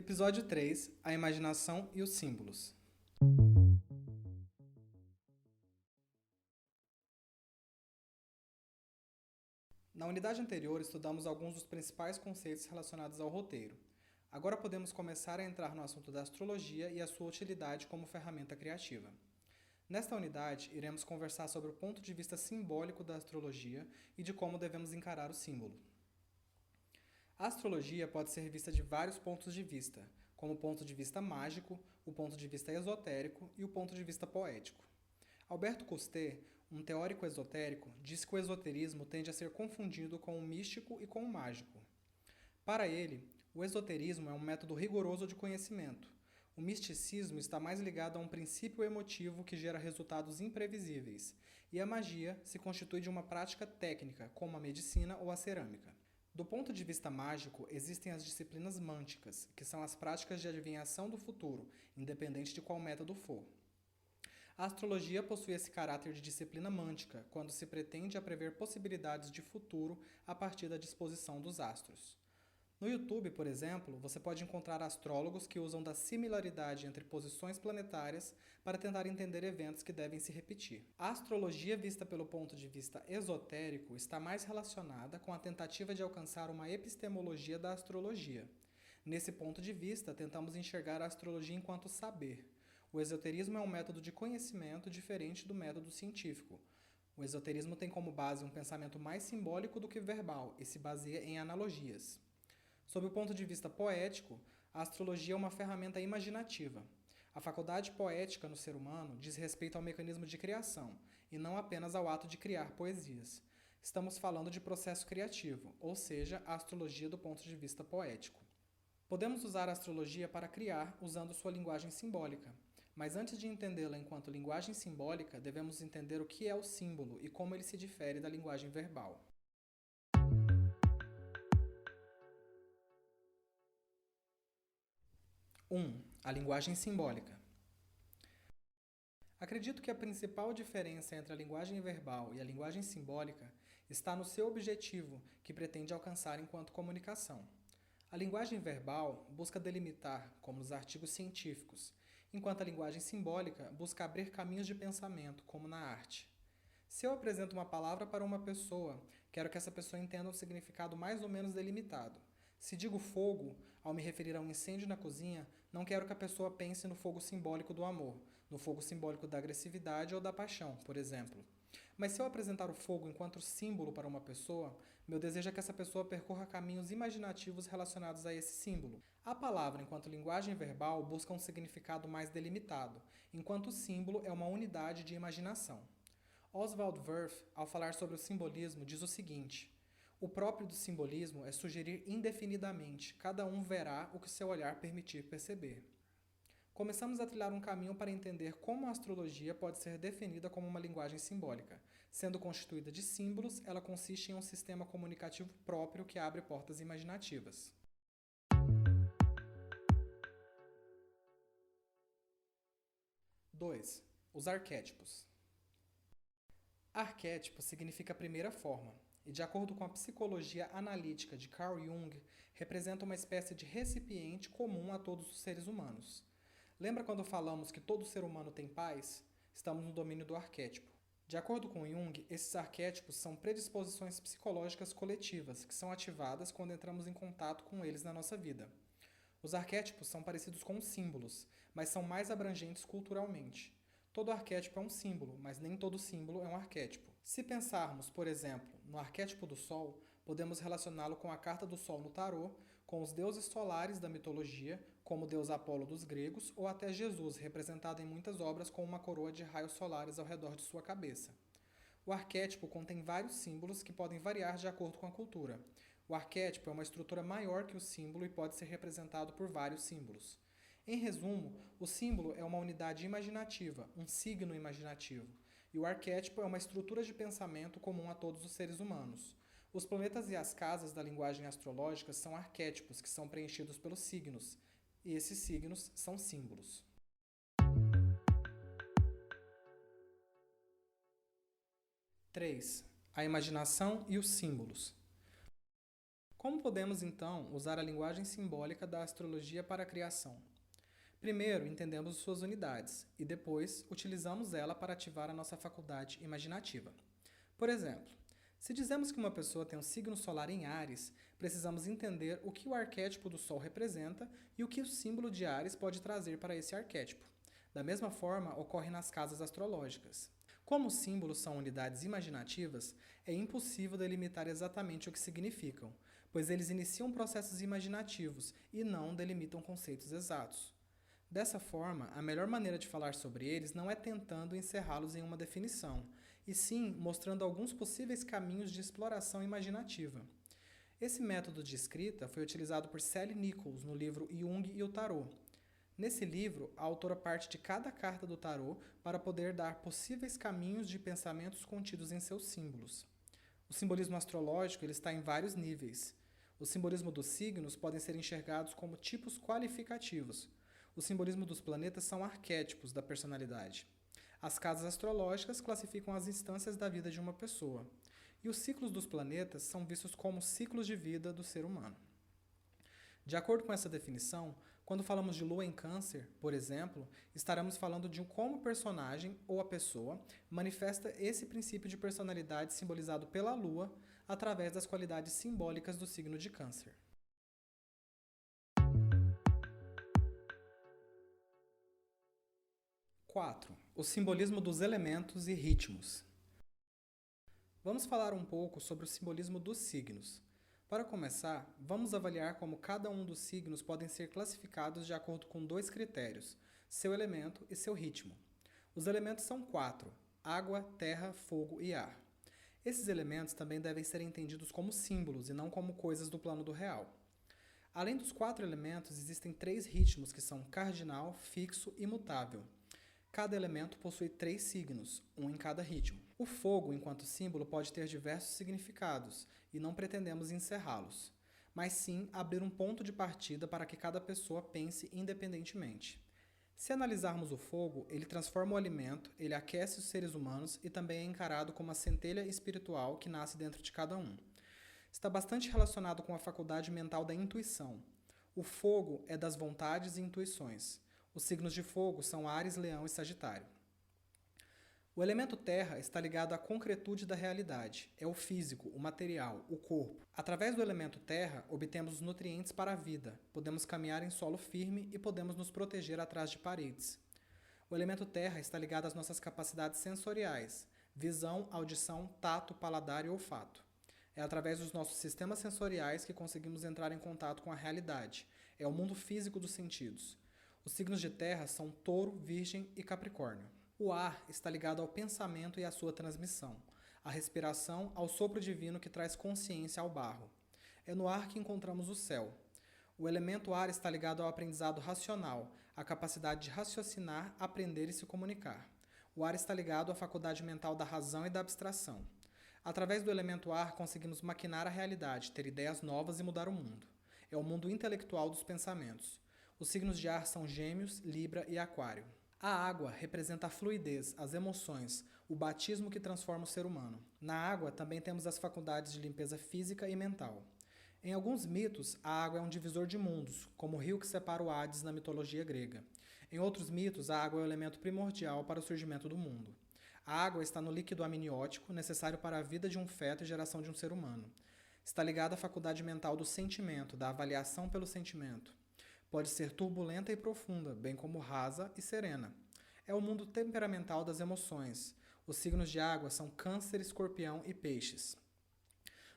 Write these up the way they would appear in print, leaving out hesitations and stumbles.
Episódio 3: A imaginação e os símbolos. Na unidade anterior, estudamos alguns dos principais conceitos relacionados ao roteiro. Agora podemos começar a entrar no assunto da astrologia e a sua utilidade como ferramenta criativa. Nesta unidade, iremos conversar sobre o ponto de vista simbólico da astrologia e de como devemos encarar o símbolo. A astrologia pode ser vista de vários pontos de vista, como o ponto de vista mágico, o ponto de vista esotérico e o ponto de vista poético. Alberto Cousteau, um teórico esotérico, diz que o esoterismo tende a ser confundido com o místico e com o mágico. Para ele, o esoterismo é um método rigoroso de conhecimento. O misticismo está mais ligado a um princípio emotivo que gera resultados imprevisíveis, e a magia se constitui de uma prática técnica, como a medicina ou a cerâmica. Do ponto de vista mágico, existem as disciplinas mânticas, que são as práticas de adivinhação do futuro, independente de qual método for. A astrologia possui esse caráter de disciplina mântica, quando se pretende a prever possibilidades de futuro a partir da disposição dos astros. No YouTube, por exemplo, você pode encontrar astrólogos que usam da similaridade entre posições planetárias para tentar entender eventos que devem se repetir. A astrologia vista pelo ponto de vista esotérico está mais relacionada com a tentativa de alcançar uma epistemologia da astrologia. Nesse ponto de vista, tentamos enxergar a astrologia enquanto saber. O esoterismo é um método de conhecimento diferente do método científico. O esoterismo tem como base um pensamento mais simbólico do que verbal e se baseia em analogias. Sob o ponto de vista poético, a astrologia é uma ferramenta imaginativa. A faculdade poética no ser humano diz respeito ao mecanismo de criação, e não apenas ao ato de criar poesias. Estamos falando de processo criativo, ou seja, a astrologia do ponto de vista poético. Podemos usar a astrologia para criar usando sua linguagem simbólica. Mas antes de entendê-la enquanto linguagem simbólica, devemos entender o que é o símbolo e como ele se difere da linguagem verbal. 1. A linguagem simbólica. Acredito que a principal diferença entre a linguagem verbal e a linguagem simbólica está no seu objetivo, que pretende alcançar enquanto comunicação. A linguagem verbal busca delimitar, como nos artigos científicos, enquanto a linguagem simbólica busca abrir caminhos de pensamento, como na arte. Se eu apresento uma palavra para uma pessoa, quero que essa pessoa entenda um significado mais ou menos delimitado. Se digo fogo, ao me referir a um incêndio na cozinha, não quero que a pessoa pense no fogo simbólico do amor, no fogo simbólico da agressividade ou da paixão, por exemplo. Mas se eu apresentar o fogo enquanto símbolo para uma pessoa, meu desejo é que essa pessoa percorra caminhos imaginativos relacionados a esse símbolo. A palavra, enquanto linguagem verbal, busca um significado mais delimitado, enquanto o símbolo é uma unidade de imaginação. Oswald Wirth, ao falar sobre o simbolismo, diz o seguinte: o próprio do simbolismo é sugerir indefinidamente, cada um verá o que seu olhar permitir perceber. Começamos a trilhar um caminho para entender como a astrologia pode ser definida como uma linguagem simbólica. Sendo constituída de símbolos, ela consiste em um sistema comunicativo próprio que abre portas imaginativas. Dois. Os arquétipos. Arquétipo significa primeira forma, e de acordo com a psicologia analítica de Carl Jung, representa uma espécie de recipiente comum a todos os seres humanos. Lembra quando falamos que todo ser humano tem pais? Estamos no domínio do arquétipo. De acordo com Jung, esses arquétipos são predisposições psicológicas coletivas que são ativadas quando entramos em contato com eles na nossa vida. Os arquétipos são parecidos com símbolos, mas são mais abrangentes culturalmente. Todo arquétipo é um símbolo, mas nem todo símbolo é um arquétipo. Se pensarmos, por exemplo, no arquétipo do Sol, podemos relacioná-lo com a carta do Sol no tarô, com os deuses solares da mitologia, como o deus Apolo dos gregos, ou até Jesus, representado em muitas obras com uma coroa de raios solares ao redor de sua cabeça. O arquétipo contém vários símbolos que podem variar de acordo com a cultura. O arquétipo é uma estrutura maior que o símbolo e pode ser representado por vários símbolos. Em resumo, o símbolo é uma unidade imaginativa, um signo imaginativo, e o arquétipo é uma estrutura de pensamento comum a todos os seres humanos. Os planetas e as casas da linguagem astrológica são arquétipos que são preenchidos pelos signos, e esses signos são símbolos. 3. A imaginação e os símbolos. Como podemos, então, usar a linguagem simbólica da astrologia para a criação? Primeiro, entendemos suas unidades e depois utilizamos ela para ativar a nossa faculdade imaginativa. Por exemplo, se dizemos que uma pessoa tem um signo solar em Áries, precisamos entender o que o arquétipo do Sol representa e o que o símbolo de Áries pode trazer para esse arquétipo. Da mesma forma, ocorre nas casas astrológicas. Como os símbolos são unidades imaginativas, é impossível delimitar exatamente o que significam, pois eles iniciam processos imaginativos e não delimitam conceitos exatos. Dessa forma, a melhor maneira de falar sobre eles não é tentando encerrá-los em uma definição, e sim mostrando alguns possíveis caminhos de exploração imaginativa. Esse método de escrita foi utilizado por Sally Nichols no livro Jung e o Tarô. Nesse livro, a autora parte de cada carta do tarô para poder dar possíveis caminhos de pensamentos contidos em seus símbolos. O simbolismo astrológico ele está em vários níveis. O simbolismo dos signos podem ser enxergados como tipos qualificativos. O simbolismo dos planetas são arquétipos da personalidade. As casas astrológicas classificam as instâncias da vida de uma pessoa. E os ciclos dos planetas são vistos como ciclos de vida do ser humano. De acordo com essa definição, quando falamos de lua em câncer, por exemplo, estaremos falando de como o personagem ou a pessoa manifesta esse princípio de personalidade simbolizado pela lua através das qualidades simbólicas do signo de câncer. Quatro, o simbolismo dos elementos e ritmos. Vamos falar um pouco sobre o simbolismo dos signos. Para começar, vamos avaliar como cada um dos signos podem ser classificados de acordo com dois critérios, seu elemento e seu ritmo. Os elementos são quatro: água, terra, fogo e ar. Esses elementos também devem ser entendidos como símbolos e não como coisas do plano do real. Além dos quatro elementos, existem três ritmos que são cardinal, fixo e mutável. Cada elemento possui 3 signos, um em cada ritmo. O fogo, enquanto símbolo, pode ter diversos significados, e não pretendemos encerrá-los, mas sim abrir um ponto de partida para que cada pessoa pense independentemente. Se analisarmos o fogo, ele transforma o alimento, ele aquece os seres humanos e também é encarado como a centelha espiritual que nasce dentro de cada um. Está bastante relacionado com a faculdade mental da intuição. O fogo é das vontades e intuições. Os signos de fogo são Áries, Leão e Sagitário. O elemento terra está ligado à concretude da realidade. É o físico, o material, o corpo. Através do elemento terra, obtemos os nutrientes para a vida. Podemos caminhar em solo firme e podemos nos proteger atrás de paredes. O elemento terra está ligado às nossas capacidades sensoriais. Visão, audição, tato, paladar e olfato. É através dos nossos sistemas sensoriais que conseguimos entrar em contato com a realidade. É o mundo físico dos sentidos. Os signos de terra são Touro, Virgem e Capricórnio. O ar está ligado ao pensamento e à sua transmissão. A respiração ao sopro divino que traz consciência ao barro. É no ar que encontramos o céu. O elemento ar está ligado ao aprendizado racional, à capacidade de raciocinar, aprender e se comunicar. O ar está ligado à faculdade mental da razão e da abstração. Através do elemento ar, conseguimos maquinar a realidade, ter ideias novas e mudar o mundo. É o mundo intelectual dos pensamentos. Os signos de ar são Gêmeos, Libra e Aquário. A água representa a fluidez, as emoções, o batismo que transforma o ser humano. Na água também temos as faculdades de limpeza física e mental. Em alguns mitos, a água é um divisor de mundos, como o rio que separa o Hades na mitologia grega. Em outros mitos, a água é o elemento primordial para o surgimento do mundo. A água está no líquido amniótico, necessário para a vida de um feto e geração de um ser humano. Está ligada à faculdade mental do sentimento, da avaliação pelo sentimento. Pode ser turbulenta e profunda, bem como rasa e serena. É o mundo temperamental das emoções. Os signos de água são Câncer, Escorpião e Peixes.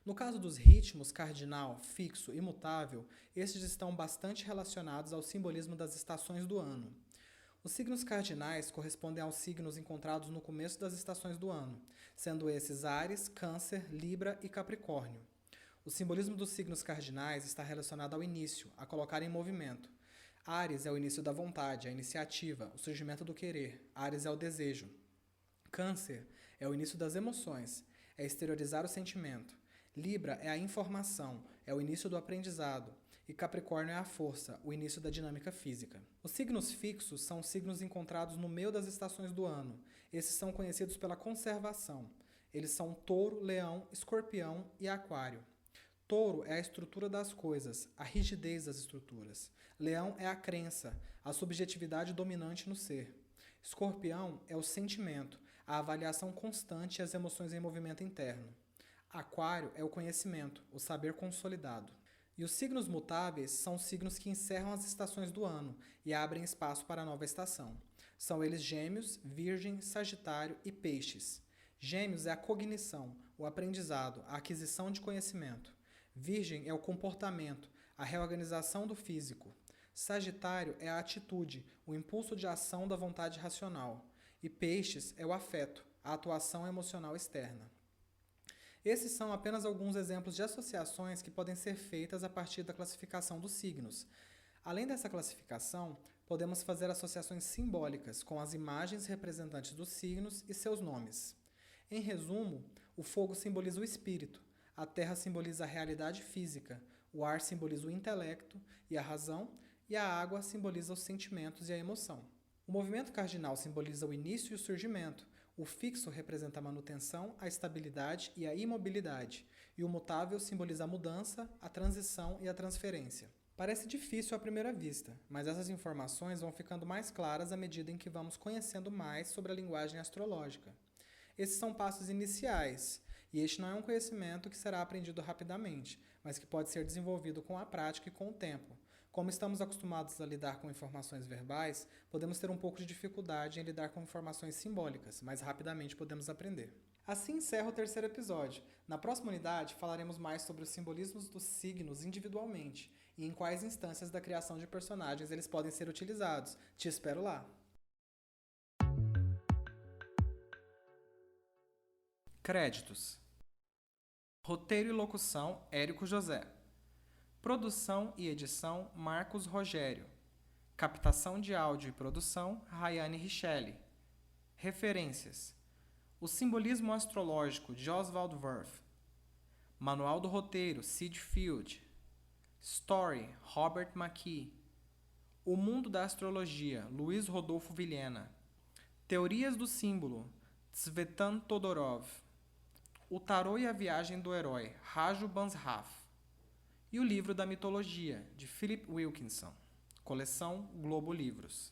No caso dos ritmos cardinal, fixo e mutável, estes estão bastante relacionados ao simbolismo das estações do ano. Os signos cardinais correspondem aos signos encontrados no começo das estações do ano, sendo esses Áries, Câncer, Libra e Capricórnio. O simbolismo dos signos cardinais está relacionado ao início, a colocar em movimento. Áries é o início da vontade, a iniciativa, o surgimento do querer. Áries é o desejo. Câncer é o início das emoções, é exteriorizar o sentimento. Libra é a informação, é o início do aprendizado. E Capricórnio é a força, o início da dinâmica física. Os signos fixos são signos encontrados no meio das estações do ano. Esses são conhecidos pela conservação. Eles são Touro, Leão, Escorpião e Aquário. Touro é a estrutura das coisas, a rigidez das estruturas. Leão é a crença, a subjetividade dominante no ser. Escorpião é o sentimento, a avaliação constante e as emoções em movimento interno. Aquário é o conhecimento, o saber consolidado. E os signos mutáveis são os signos que encerram as estações do ano e abrem espaço para a nova estação. São eles Gêmeos, Virgem, Sagitário e Peixes. Gêmeos é a cognição, o aprendizado, a aquisição de conhecimento. Virgem é o comportamento, a reorganização do físico. Sagitário é a atitude, o impulso de ação da vontade racional. E Peixes é o afeto, a atuação emocional externa. Esses são apenas alguns exemplos de associações que podem ser feitas a partir da classificação dos signos. Além dessa classificação, podemos fazer associações simbólicas com as imagens representantes dos signos e seus nomes. Em resumo, o fogo simboliza o espírito, a terra simboliza a realidade física, o ar simboliza o intelecto e a razão, e a água simboliza os sentimentos e a emoção. O movimento cardinal simboliza o início e o surgimento, o fixo representa a manutenção, a estabilidade e a imobilidade, e o mutável simboliza a mudança, a transição e a transferência. Parece difícil à primeira vista, mas essas informações vão ficando mais claras à medida em que vamos conhecendo mais sobre a linguagem astrológica. Esses são passos iniciais, e este não é um conhecimento que será aprendido rapidamente, mas que pode ser desenvolvido com a prática e com o tempo. Como estamos acostumados a lidar com informações verbais, podemos ter um pouco de dificuldade em lidar com informações simbólicas, mas rapidamente podemos aprender. Assim encerra o terceiro episódio. Na próxima unidade, falaremos mais sobre os simbolismos dos signos individualmente e em quais instâncias da criação de personagens eles podem ser utilizados. Te espero lá! Créditos. Roteiro e locução, Érico José. Produção e edição, Marcos Rogério. Captação de áudio e produção, Rayane Richelli. Referências. O Simbolismo Astrológico, de Oswald Wirth. Manual do Roteiro, Sid Field. Story, Robert McKee. O Mundo da Astrologia, Luiz Rodolfo Vilhena. Teorias do Símbolo, Tsvetan Todorov. O Tarô e a Viagem do Herói, Raju Bansraf. E o Livro da Mitologia, de Philip Wilkinson. Coleção Globo Livros.